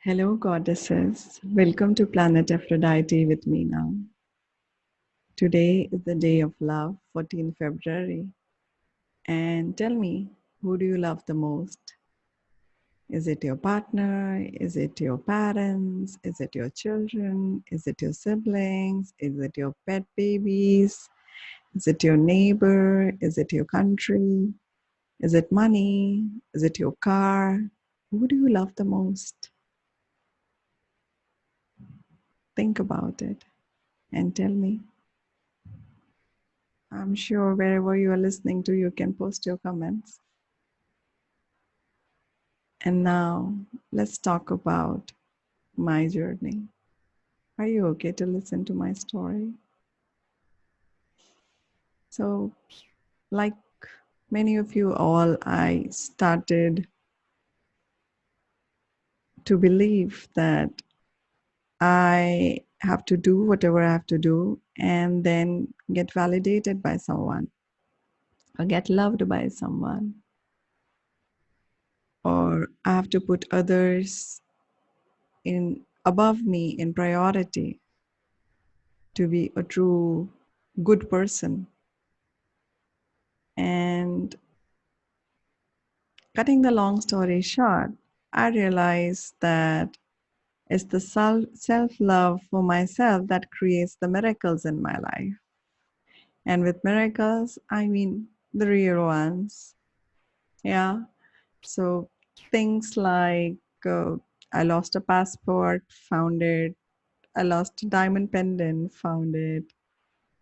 Hello, goddesses. Welcome to Planet Aphrodite with Meenal. Today is the day of love, 14 February. And tell me, who do you love the most? Is it your partner? Is it your parents? Is it your children? Is it your siblings? Is it your pet babies? Is it your neighbor? Is it your country? Is it money? Is it your car? Who do you love the most? Think about it and tell me. I'm sure wherever you are listening to, you can post your comments. And now let's talk about my journey. Are you okay to listen to my story? So, like many of you all, I started to believe that I have to do whatever I have to do and then get validated by someone or get loved by someone, or I have to put others in above me in priority to be a true good person. And cutting the long story short, I realized that it's the self-love for myself that creates the miracles in my life. And with miracles, I mean the real ones. Yeah. So things like I lost a passport, found it. I lost a diamond pendant, found it.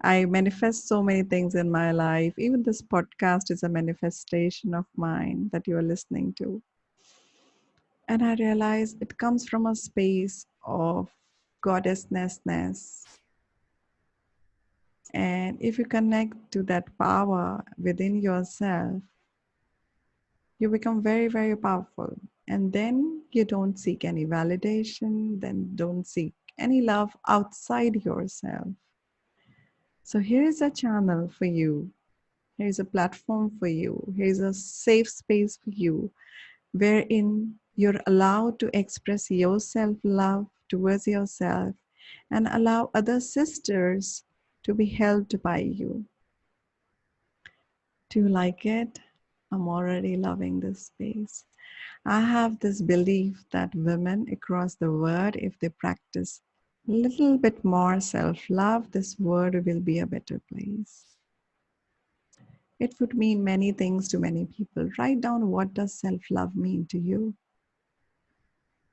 I manifest so many things in my life. Even this podcast is a manifestation of mine that you are listening to. And I realize it comes from a space of goddessness. And if you connect to that power within yourself, you become very, very powerful. And then you don't seek any validation, then don't seek any love outside yourself. So here is a channel for you. Here's a platform for you. Here's a safe space for you wherein you're allowed to express your self-love towards yourself and allow other sisters to be helped by you. Do you like it? I'm already loving this space. I have this belief that women across the world, if they practice a little bit more self-love, this world will be a better place. It would mean many things to many people. Write down, what does self-love mean to you?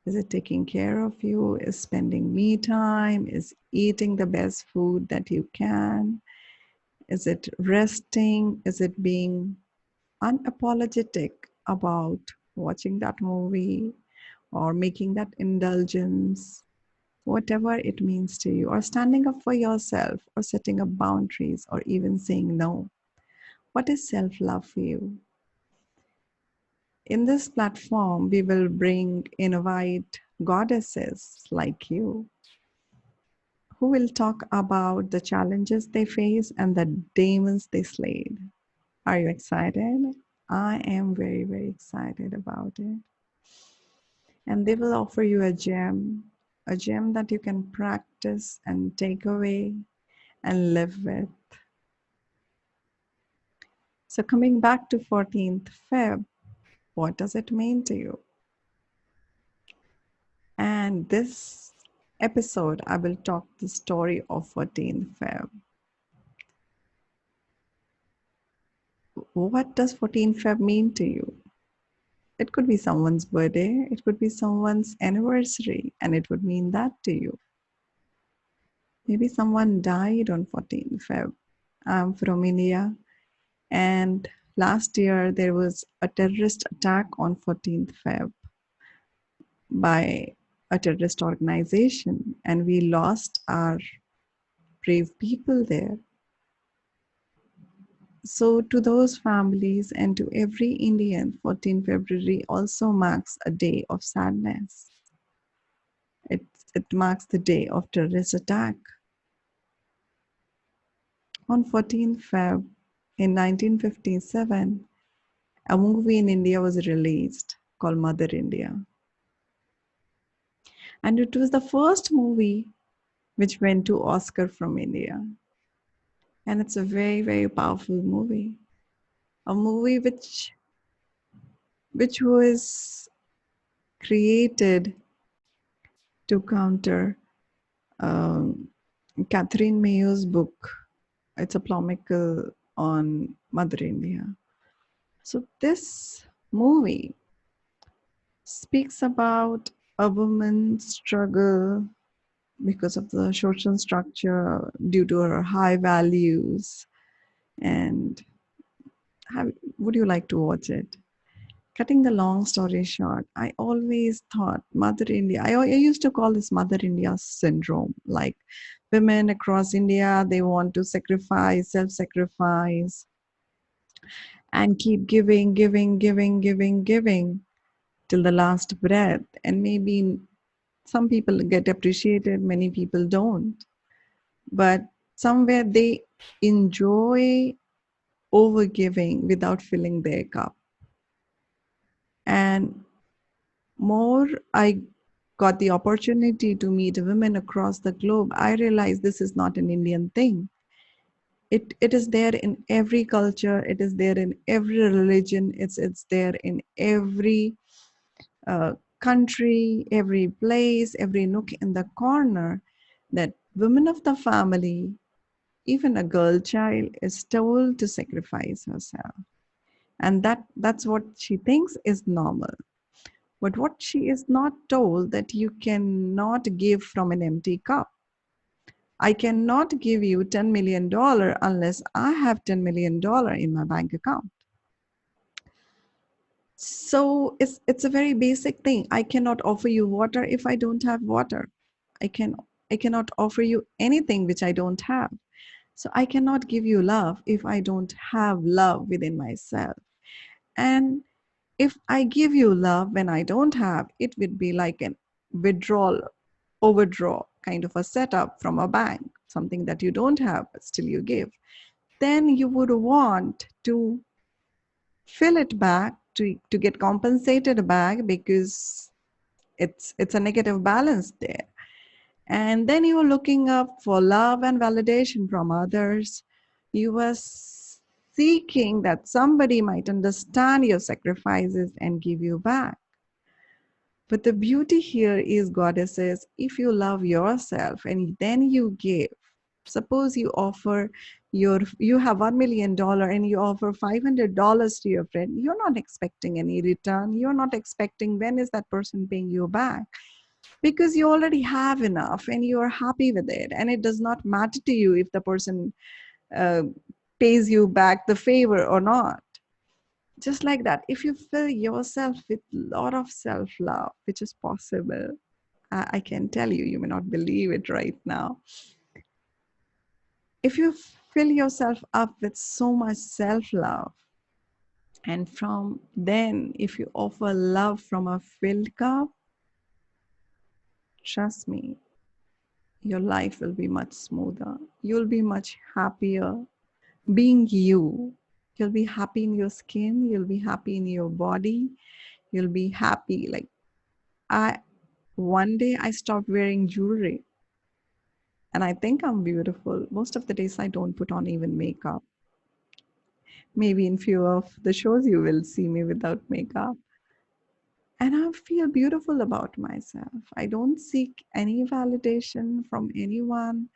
Is it taking care of you? Is spending me time? Is eating the best food that you can? Is it resting? Is it being unapologetic about watching that movie or making that indulgence? Whatever it means to you, or standing up for yourself, or setting up boundaries, or even saying no. What is self-love for you? In this platform, we will invite goddesses like you who will talk about the challenges they face and the demons they slayed. Are you excited? I am very, very excited about it. And they will offer you a gem that you can practice and take away and live with. So coming back to 14th Feb, what does it mean to you? And this episode, I will talk the story of 14th Feb. What does 14th Feb mean to you? It could be someone's birthday, it could be someone's anniversary, and it would mean that to you. Maybe someone died on 14th Feb. I'm from India, and last year there was a terrorist attack on 14th Feb by a terrorist organization, and we lost our brave people there. So to those families and to every Indian, 14 February also marks a day of sadness. It marks the day of terrorist attack. On 14 Feb in 1957, a movie in India was released called Mother India. And it was the first movie which went to Oscar from India. And it's a very, very powerful movie. A movie which was created to counter um, Catherine Mayer's book. It's a polemical on Mother India. So this movie speaks about a woman's struggle because of the social structure due to her high values. And how, would you like to watch it? Cutting the long story short, I always thought Mother India, I used to call this Mother India syndrome. Like women across India, they want to sacrifice, self sacrifice, and keep giving, giving, giving, giving, giving till the last breath. And maybe some people get appreciated, many people don't. But somewhere they enjoy overgiving without filling their cup. And more I got the opportunity to meet women across the globe, I realized this is not an Indian thing. It is there in every culture, it is there in every religion, it's there in every uh, country, every place, every nook in the corner, that women of the family, even a girl child, is told to sacrifice herself. And that's what she thinks is normal. But what she is not told, that you cannot give from an empty cup. I cannot give you $10 million unless I have $10 million in my bank account. So it's a very basic thing. I cannot offer you water if I don't have water. I can I cannot offer you anything which I don't have. So I cannot give you love if I don't have love within myself. And if I give you love when I don't have, it would be like an withdrawal, overdraw kind of a setup from a bank, something that you don't have, but still you give. Then you would want to fill it back to get compensated back, because it's a negative balance there. And then you are looking up for love and validation from others. You are seeking that somebody might understand your sacrifices and give you back. But the beauty here is, goddesses, if you love yourself and then you give, suppose you have $1 million and you offer $500 to your friend, you're not expecting any return. You're not expecting when is that person paying you back, because you already have enough and you are happy with it. And it does not matter to you if the person uh, pays you back the favor or not. Just like that, if you fill yourself with a lot of self-love, which is possible, I can tell you, you may not believe it right now. If you fill yourself up with so much self-love, and from then, if you offer love from a filled cup, trust me, your life will be much smoother. You'll be much happier being you. You'll be happy in your skin. You'll be happy in your body. You'll be happy. Like I, one day I stopped wearing jewelry and I think I'm beautiful. Most of the days I don't put on even makeup. Maybe in few of the shows you will see me without makeup. And I feel beautiful about myself. I don't seek any validation from anyone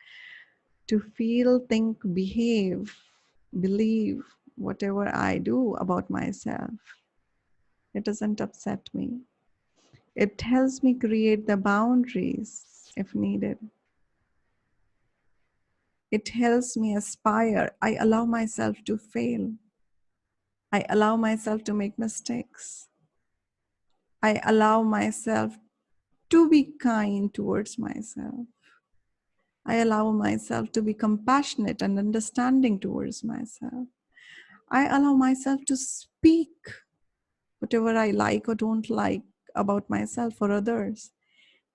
to feel, think, behave, believe whatever I do about myself. It doesn't upset me. It helps me create the boundaries if needed. It helps me aspire. I allow myself to fail. I allow myself to make mistakes. I allow myself to be kind towards myself. I allow myself to be compassionate and understanding towards myself. I allow myself to speak whatever I like or don't like about myself or others.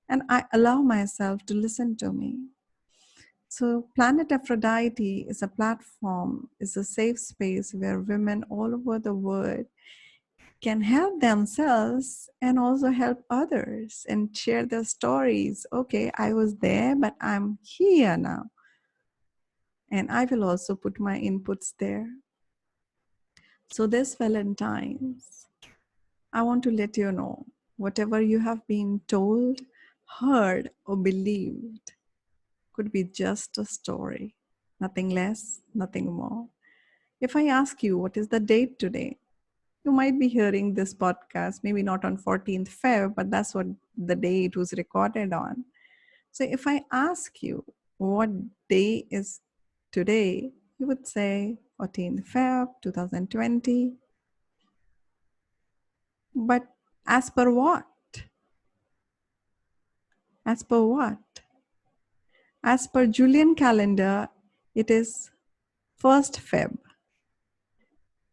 And I allow myself to listen to me. So, Planet Aphrodite is a safe space where women all over the world can help themselves and also help others and share their stories. Okay, I was there, but I'm here now. And I will also put my inputs there. So, this Valentine's, I want to let you know whatever you have been told, heard, or believed could be just a story, nothing less, nothing more. If I ask you what is the date today, you might be hearing this podcast, maybe not on 14th Feb, but that's what the day it was recorded on. So if I ask you what day is today, you would say 14th Feb 2020. But as per what? As per what? As per Julian calendar, it is 1st Feb.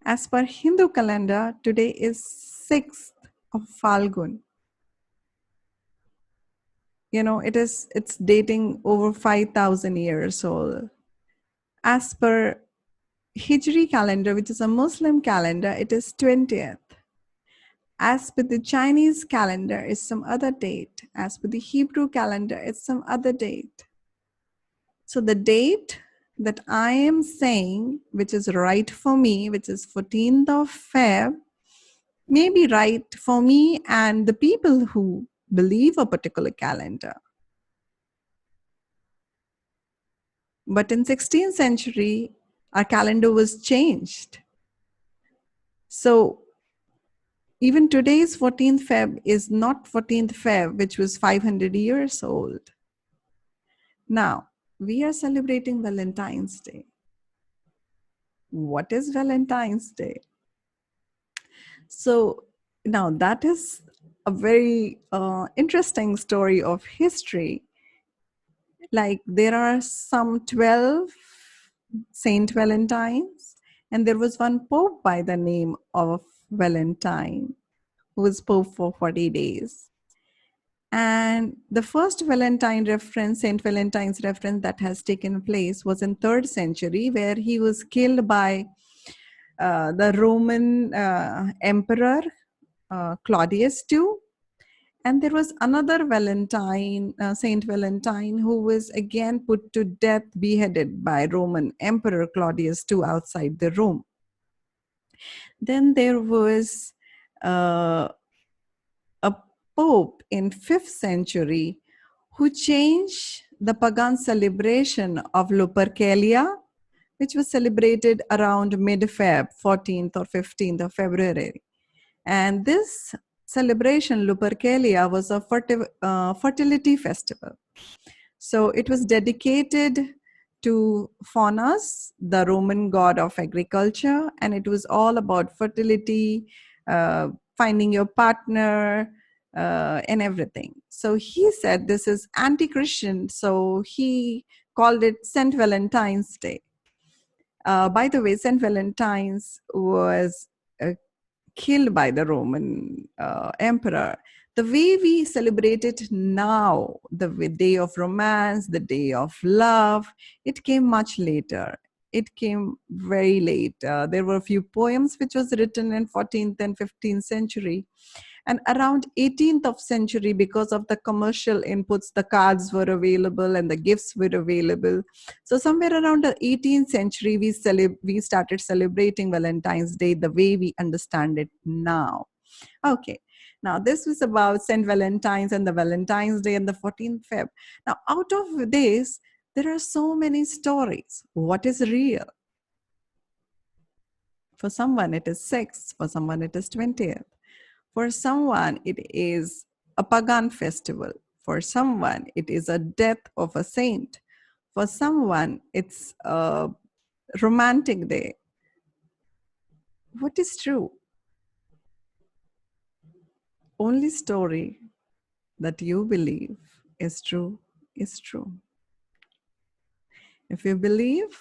As per Hindu calendar, today is 6th of Falgun. It's dating over 5,000 years old. As per Hijri calendar, which is a Muslim calendar, it is 20th. As per the Chinese calendar, it's some other date. As per the Hebrew calendar, it's some other date. So the date that I am saying, which is right for me, which is 14th of Feb, may be right for me and the people who believe a particular calendar. But in 16th century, our calendar was changed. So even today's 14th Feb is not 14th Feb, which was 500 years old. Now, we are celebrating Valentine's Day. What is Valentine's Day? So now that is a very interesting story of history. Like there are some 12 Saint Valentines, and there was one pope by the name of Valentine, who was pope for 40 days. And the first Valentine reference, Saint Valentine's reference that has taken place was in 3rd century, where he was killed by the Roman emperor Claudius II. And there was another Valentine, Saint Valentine, who was again put to death, beheaded by Roman Emperor Claudius II outside the Rome. Then there was a pope in 5th century who changed the pagan celebration of Lupercalia, which was celebrated around mid-Feb, 14th or 15th of February. And this celebration, Lupercalia, was a fertility festival. So it was dedicated to Faunus, the Roman god of agriculture, and it was all about fertility, finding your partner, and everything. So he said this is anti-Christian, so he called it St. Valentine's Day. By the way, St. Valentine's was killed by the Roman emperor. The way we celebrate it now, the day of romance, the day of love, it came much later. It came very late. There were a few poems which was written in 14th and 15th century. And around 18th of century, because of the commercial inputs, the cards were available and the gifts were available. So somewhere around the 18th century, we started celebrating Valentine's Day the way we understand it now. Okay. Now, this was about St. Valentine's and the Valentine's Day and the 14th Feb. Now, out of this, there are so many stories. What is real? For someone, it is 6th. For someone, it is 20th. For someone, it is a pagan festival. For someone, it is a death of a saint. For someone, it's a romantic day. What is true? Only story that you believe is true is true. If you believe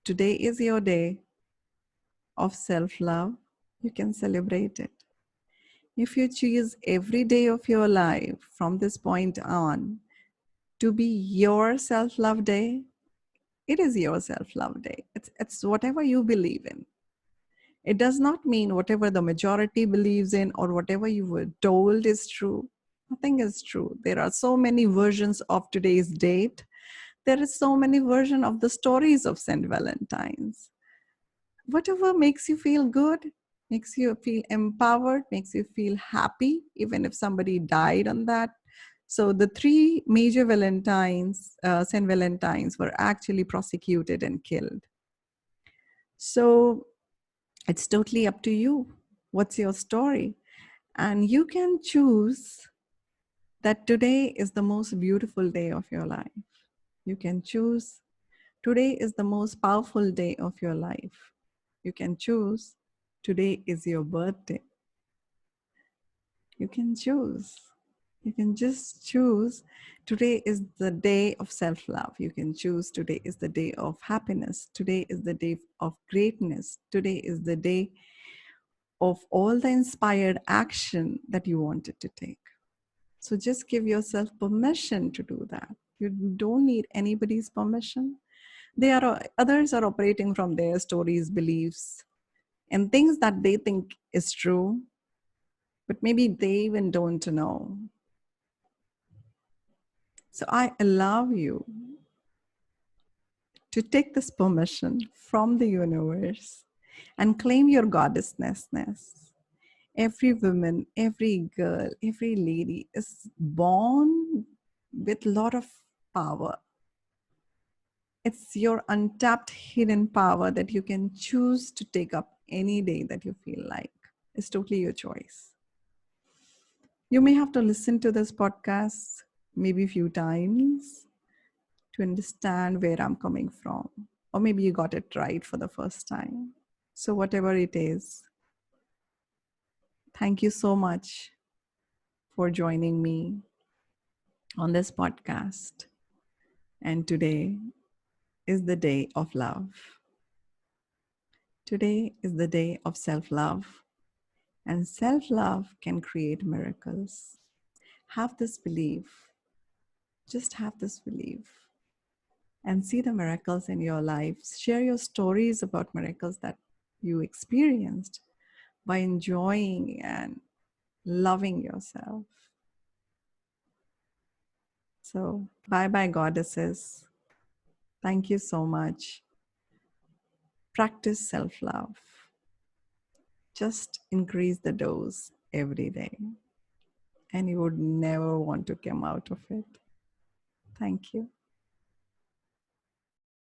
today is your day of self-love, you can celebrate it. If you choose every day of your life from this point on to be your self-love day, it is your self-love day. It's whatever you believe in. It does not mean whatever the majority believes in or whatever you were told is true. Nothing is true. There are so many versions of today's date. There is so many versions of the stories of St. Valentine's. Whatever makes you feel good, makes you feel empowered, makes you feel happy, even if somebody died on that. So the three major Valentines, St. Valentines, were actually prosecuted and killed. So it's totally up to you. What's your story? And you can choose that today is the most beautiful day of your life. You can choose today is the most powerful day of your life. You can choose today is your birthday. You can choose. You can just choose today is the day of self love. You can choose today is the day of happiness. Today is the day of greatness. Today is the day of all the inspired action that you wanted to take. So just give yourself permission to do that. You don't need anybody's permission. Others are operating from their stories, beliefs, and things that they think is true, but maybe they even don't know. So I allow you to take this permission from the universe and claim your goddessness. Every woman, every girl, every lady is born with a lot of power. It's your untapped hidden power that you can choose to take up any day that you feel like. It's totally your choice. You may have to listen to this podcast maybe a few times to understand where I'm coming from. Or maybe you got it right for the first time. So, whatever it is, thank you so much for joining me on this podcast. And today is the day of love. Today is the day of self love. And self love can create miracles. Have this belief. Just have this belief and see the miracles in your life. Share your stories about miracles that you experienced by enjoying and loving yourself. So, bye bye, goddesses. Thank you so much. Practice self love. Just increase the dose every day, and you would never want to come out of it. Thank you.